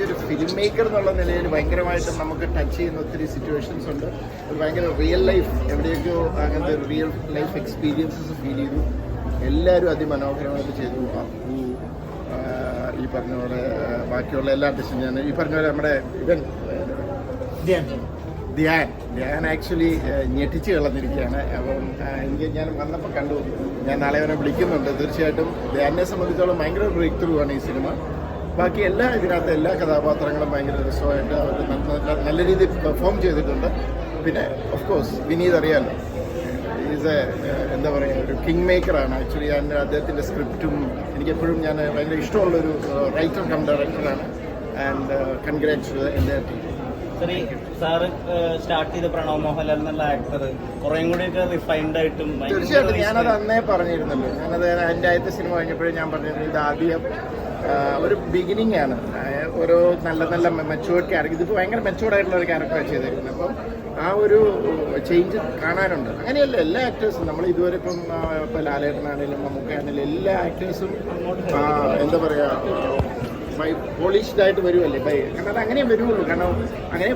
ഒരു film maker എന്നുള്ള നിലയിൽ ഭയങ്കരമായിട്ടും നമുക്ക് ടച്ച് ചെയ്യുന്ന ഒത്തിരി സിറ്റുവേഷൻസ് ഉണ്ട്. ഒരു ഭയങ്കര റിയൽ ലൈഫ് എവിടെയൊക്കെയോ അങ്ങനത്തെ റിയൽ ലൈഫ് എക്സ്പീരിയൻസസ് ഫീൽ ചെയ്തു. എല്ലാവരും അതിമനോഹരമായിട്ട് ചെയ്തു. അപ്പു ഈ പറഞ്ഞ പോലെ ബാക്കിയുള്ള എല്ലാ ആർട്ടിസ്റ്റും ഞാൻ ഈ പറഞ്ഞ പോലെ നമ്മുടെ ഇവൻ ധ്യാൻ ആക്ച്വലി ഞെട്ടിച്ച് കളഞ്ഞിരിക്കുകയാണ്. അപ്പം ഞാൻ വന്നപ്പോൾ കണ്ടു. ഞാൻ നാളെ അവനെ വിളിക്കുന്നുണ്ട്. തീർച്ചയായിട്ടും ധ്യാനെ സംബന്ധിച്ചോളം ഭയങ്കര ബ്രേക്ക് ത്രൂ ആണ് ഈ സിനിമ. ബാക്കി ഇതിനകത്ത് എല്ലാ കഥാപാത്രങ്ങളും ഭയങ്കര രസമായിട്ട് അവർ നല്ല രീതിയിൽ പെർഫോം ചെയ്തിട്ടുണ്ട്. പിന്നെ ഓഫ് കോഴ്സ് വിനീത് അറിയാമല്ലോ, ഈസ് എന്താ പറയുക, ഒരു കിങ് മേക്കറാണ്. ആക്ച്വലി അദ്ദേഹത്തിൻ്റെ സ്ക്രിപ്റ്റും എനിക്കെപ്പോഴും ഞാൻ ഭയങ്കര ഇഷ്ടമുള്ളൊരു റൈറ്റർ കം ഡയറക്ടറാണ്. ആൻഡ് കൺഗ്രാറ്റ്സ് എൻ്റെ ടീം. സാറ് സ്റ്റാർട്ട് ചെയ്ത പ്രണവ് മോഹൻലാൽ എന്നുള്ള ആക്ടർ കുറേയും കൂടിയൊക്കെ റിഫൈൻഡ് ആയിട്ടും തീർച്ചയായിട്ടും ഞാനത് അന്നേ പറഞ്ഞിരുന്നല്ലോ. ഞാനത് എൻ്റെ ആദ്യത്തെ സിനിമ കഴിഞ്ഞപ്പോഴും ഞാൻ പറഞ്ഞിരുന്നു ഇത് ആദ്യം ഒരു ബിഗിനിങ് ആണ്. ഓരോ നല്ല നല്ല മെച്ചുവേർഡ് ക്യാരക്ടർ, ഇതിപ്പോൾ ഭയങ്കര മെച്ചുവേർഡ് ആയിട്ടുള്ള ഒരു ക്യാരക്ടറാണ് ചെയ്തിരിക്കുന്നത്. അപ്പം ആ ഒരു ചേഞ്ച് കാണാനുണ്ട്. അങ്ങനെയല്ല എല്ലാ ആക്ടേഴ്സും നമ്മൾ ഇതുവരെ ഇപ്പം ലാലേട്ടനാണെങ്കിലും മമ്മൂക്കയാണെങ്കിലും എല്ലാ ആക്ടേഴ്സും എന്താ പറയുക പോളിഷ്ഡ് ആയിട്ട് വരുമല്ലേ കാരണം അത് അങ്ങനെ വരുള്ളൂ. കാരണം അങ്ങനെ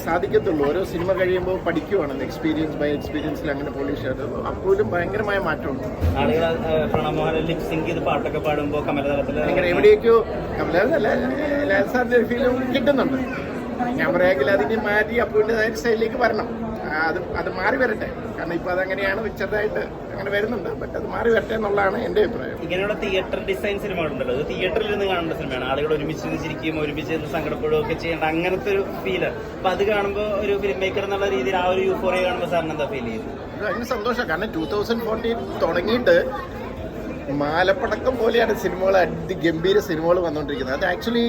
സാധിക്കത്തുള്ളൂ. ഓരോ സിനിമ കഴിയുമ്പോൾ പഠിക്കുവാണ്. എക്സ്പീരിയൻസ് ബൈ എക്സ്പീരിയൻസിൽ അങ്ങനെ പോളിഷ് ആയിട്ട് അപ്പോഴും ഭയങ്കരമായ മാറ്റമുണ്ട്. അങ്ങനെ എവിടെയൊക്കെയോ കമലഹാസനല്ല ലാൽ സാറിൻ്റെ ഒരു ഫീലും കിട്ടുന്നുണ്ട്. ഞാൻ പറയാമെങ്കിൽ അതിന് മാറ്റി അപ്പുവിൻ്റെതായ സ്റ്റൈലിലേക്ക് വരണം. അത് മാറി വരട്ടെ. കാരണം ഇപ്പൊ അതങ്ങനെയാണ് ചെറുതായിട്ട് അങ്ങനെ വരുന്നുണ്ട്. ബട്ട് അത് മാറി വരട്ടെ എന്നുള്ളതാണ് എന്റെ അഭിപ്രായം. ഇങ്ങനെയുള്ള തിയേറ്റർ ഡിസൈൻ സിനിമകളുണ്ടല്ലോ, അത് തിയേറ്ററിൽ നിന്ന് കാണേണ്ട സിനിമയാണ്. ആളുകൾ ഒരുമിച്ച് ചിരിക്കുകയും ഒരുമിച്ച് സങ്കടപ്പെടുകയും ഒക്കെ ചെയ്യേണ്ട അങ്ങനത്തെ ഒരു ഫീല്. അപ്പൊ അത് കാണുമ്പോൾ ഒരു ഫിലിം മേക്കർ എന്നുള്ള രീതിയിൽ ആ ഒരു യൂഫോറിയ കാണുമ്പോൾ സാറിന് എന്താ ഫീൽ ചെയ്യുന്നത്? ഭയങ്കര സന്തോഷം. കാരണം 2014 തുടങ്ങിയിട്ട് മാലപ്പടക്കം പോലെയാണ് സിനിമകൾ, അതിഗംഭീര സിനിമകൾ വന്നുകൊണ്ടിരിക്കുന്നത്. അത് ആക്ച്വലി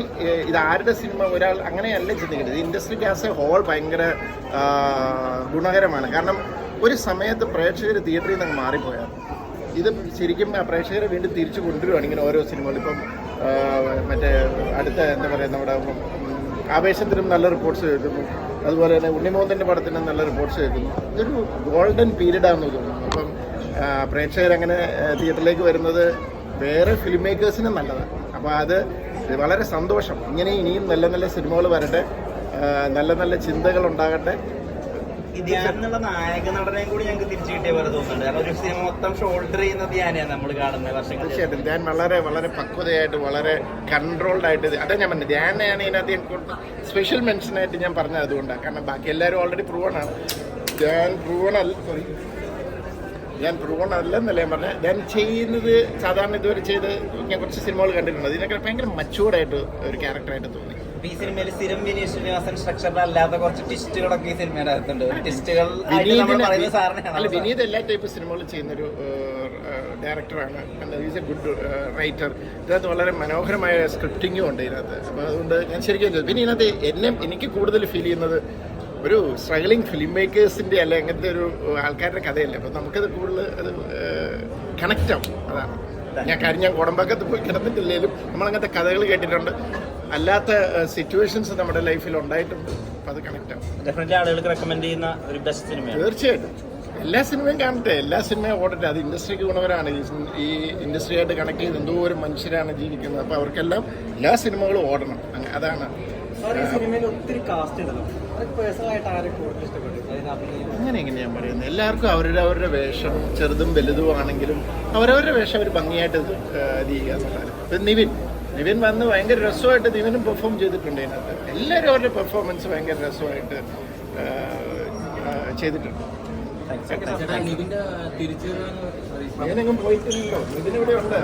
ഇത് ആരുടെ സിനിമ ഒരാൾ അങ്ങനെയല്ല ചിന്തിക്കുന്നത്. ഇൻഡസ്ട്രിക്ക് ആസ് എ ഹോൾ ഭയങ്കര ഗുണകരമാണ്. കാരണം ഒരു സമയത്ത് പ്രേക്ഷകർ തിയേറ്ററിൽ നിന്ന് മാറിപ്പോയാൽ ഇത് ശരിക്കും പ്രേക്ഷകരെ വീണ്ടും തിരിച്ചു കൊണ്ടുവരുവാണ് ഇങ്ങനെ ഓരോ സിനിമകൾ. ഇപ്പം മറ്റേ അടുത്ത എന്താ പറയുക നമ്മുടെ ആവേശത്തിനും നല്ല റിപ്പോർട്ട്സ് കേൾക്കുന്നു. അതുപോലെ തന്നെ ഉണ്ണിമോഹൻ്റെ പടത്തിനും നല്ല റിപ്പോർട്ട്സ് കേൾക്കുന്നു. ഇതൊരു ഗോൾഡൻ പീരീഡാണെന്ന് തോന്നുന്നു. അപ്പം പ്രേക്ഷകരങ്ങനെ തിയേറ്ററിലേക്ക് വരുന്നത് വേറെ ഫിലിം മേക്കേഴ്സിനും നല്ലതാണ്. അപ്പോൾ അത് വളരെ സന്തോഷം. ഇങ്ങനെ ഇനിയും നല്ല നല്ല സിനിമകൾ വരട്ടെ, നല്ല നല്ല ചിന്തകൾ ഉണ്ടാകട്ടെ. ധ്യാനുള്ള നായക നടനെയും കൂടി ഞങ്ങൾക്ക് തിരിച്ചു കിട്ടിയ പോലെ തോന്നുന്നുണ്ട്. കാരണം ഒരു സിനിമ മൊത്തം ഷോൾഡർ ചെയ്യുന്ന ധ്യാനെയാണ് നമ്മൾ കാണുന്നത് വർഷങ്ങൾ. തീർച്ചയായിട്ടും ധ്യാൻ വളരെ വളരെ പക്വതയായിട്ട് വളരെ കൺട്രോൾഡ് ആയിട്ട്, അതെ ഞാൻ പറഞ്ഞത് ധ്യാനെയാണ് ഇതിനകത്ത് എനിക്ക് സ്പെഷ്യൽ മെൻഷനായിട്ട് ഞാൻ പറഞ്ഞത് അതുകൊണ്ടാണ്. കാരണം ബാക്കി എല്ലാവരും ഓൾറെഡി പ്രൂവണാണ്. ഞാൻ പ്രൂവൺ അല്ലെന്നല്ല ഞാൻ പറഞ്ഞത്. ഞാൻ ചെയ്യുന്നത് സാധാരണ ഇതുവരെ ചെയ്ത് ഞാൻ കുറച്ച് സിനിമകൾ കണ്ടിട്ടുണ്ട്. ഇതിനൊക്കെ ഭയങ്കര മച്ചുവേർഡായിട്ട് ഒരു ക്യാരക്ടറായിട്ട് തോന്നി. ഈ സിനിമയിൽ സ്ഥിരം വിനീത് ശ്രീനിവാസൻ സ്ട്രക്ചറിൽ അല്ലാത്ത കുറച്ച് ട്വിസ്റ്റുകളൊക്കെ ഈ സിനിമയുടെ അകത്തുണ്ട്. ട്വിസ്റ്റുകൾ അല്ല, വിനീത് എല്ലാ ടൈപ്പ് സിനിമകളും ചെയ്യുന്നൊരു ഡയറക്ടറാണ്. Is A good writer. ഇതിനകത്ത് വളരെ മനോഹരമായ സ്ക്രിപ്റ്റിങ്ങും ഉണ്ട് ഇതിനകത്ത്. അപ്പോൾ അതുകൊണ്ട് ഞാൻ ശരിക്കും പിന്നെ ഇതിനകത്ത് എനിക്ക് കൂടുതൽ ഫീൽ ചെയ്യുന്നത് ഒരു സ്ട്രഗിളിങ് ഫിലിം മേക്കേഴ്സിൻ്റെ അല്ല അങ്ങനത്തെ ഒരു ആൾക്കാരുടെ കഥയല്ലേ. അപ്പം നമുക്കത് കൂടുതൽ അത് കണക്റ്റ് ആവും. അതാണ് ഞാൻ കുടമ്പക്കത്ത് പോയി കിടന്നിട്ടില്ലെങ്കിലും നമ്മളങ്ങനത്തെ കഥകൾ കേട്ടിട്ടുണ്ട്. അല്ലാത്ത സിറ്റുവേഷൻസ് നമ്മുടെ ലൈഫിൽ ഉണ്ടായിട്ടുണ്ട്. അപ്പം അത് കണക്റ്റ് ആവും. ഡെഫിനറ്റ്ലി ആളുകൾക്ക് റെക്കമെൻഡ് ചെയ്യുന്ന ഒരു ബെസ്റ്റ് സിനിമ. തീർച്ചയായിട്ടും എല്ലാ സിനിമയും കാണട്ടെ, എല്ലാ സിനിമയും ഓടട്ടെ. അത് ഇൻഡസ്ട്രിക്ക് ഗുണകരമാണ്. ഈ ഇൻഡസ്ട്രിയായിട്ട് കണക്ട് ചെയ്ത് എന്തോ ഒരു മനുഷ്യരാണ് ജീവിക്കുന്നത്. അപ്പോൾ അവർക്കെല്ലാം എല്ലാ സിനിമകളും ഓടണം. അതാണ്. അങ്ങനെ എങ്ങനെയാ പറയുന്നത്? എല്ലാവർക്കും അവരുടെ വേഷം ചെറുതും വലുതും ആണെങ്കിലും അവരവരുടെ വേഷം അവർ ഭംഗിയായിട്ട് ഇത് ചെയ്യുക എന്നുള്ളതാണ്. ഇപ്പം നിവിൻ വന്ന് ഭയങ്കര രസമായിട്ട് നിവിനും പെർഫോം ചെയ്തിട്ടുണ്ട്. ഇതിനകത്ത് എല്ലാവരും അവരുടെ പെർഫോമൻസ് ഭയങ്കര രസമായിട്ട് ചെയ്തിട്ടുണ്ട്. ഞാനെങ്ങും പോയിട്ടില്ലല്ലോ, നിവിനിവിടെ ഉണ്ട്.